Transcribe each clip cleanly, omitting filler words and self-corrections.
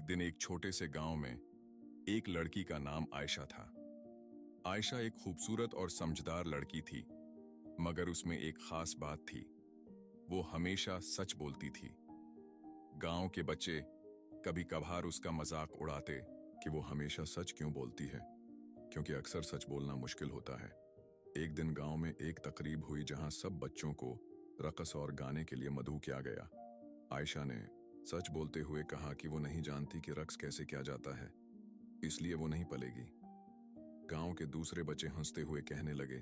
दिन एक छोटे से गांव में एक लड़की का नाम आयशा था। आयशा एक खूबसूरत और समझदार लड़की थी, मगर उसमें एक खास बात थी। वो हमेशा सच बोलती थी। गांव के बच्चे कभी कभार उसका मजाक उड़ाते कि वो हमेशा सच क्यों बोलती है, क्योंकि अक्सर सच बोलना मुश्किल होता है। एक दिन गांव में एक तकरीब हुई जहां सब बच्चों को रक़स और गाने के लिए मदऊ किया गया। आयशा ने सच बोलते हुए कहा कि वो नहीं जानती कि रक़्स कैसे किया जाता है, इसलिए वो नहीं पलेगी। गांव के दूसरे बच्चे हंसते हुए कहने लगे,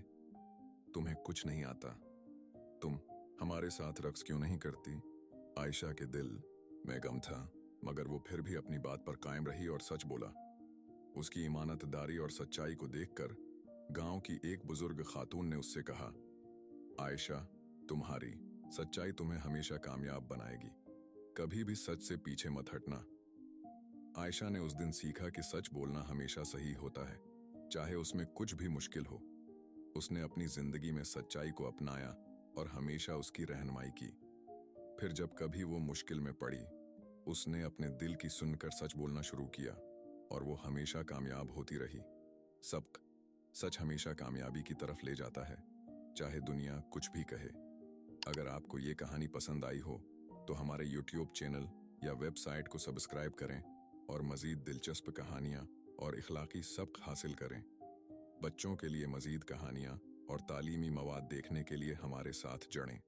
तुम्हें कुछ नहीं आता, तुम हमारे साथ रक़्स क्यों नहीं करती? आयशा के दिल में गम था, मगर वो फिर भी अपनी बात पर कायम रही और सच बोला। उसकी ईमानतदारी और सच्चाई को देखकर गांव की एक बुजुर्ग खातून ने उससे कहा, आयशा, तुम्हारी सच्चाई तुम्हें हमेशा कामयाब बनाएगी, कभी भी सच से पीछे मत हटना। आयशा ने उस दिन सीखा कि सच बोलना हमेशा सही होता है, चाहे उसमें कुछ भी मुश्किल हो। उसने अपनी जिंदगी में सच्चाई को अपनाया और हमेशा उसकी रहनुमाई की। फिर जब कभी वो मुश्किल में पड़ी, उसने अपने दिल की सुनकर सच बोलना शुरू किया और वो हमेशा कामयाब होती रही। सबक, सच हमेशा कामयाबी की तरफ ले जाता है, चाहे दुनिया कुछ भी कहे। अगर आपको ये कहानी पसंद आई हो तो हमारे YouTube चैनल या वेबसाइट को सब्सक्राइब करें और मज़ीद दिलचस्प कहानियाँ और इखलाकी सबक हासिल करें। बच्चों के लिए मज़ीद कहानियाँ और तालीमी मवाद देखने के लिए हमारे साथ जुड़ें।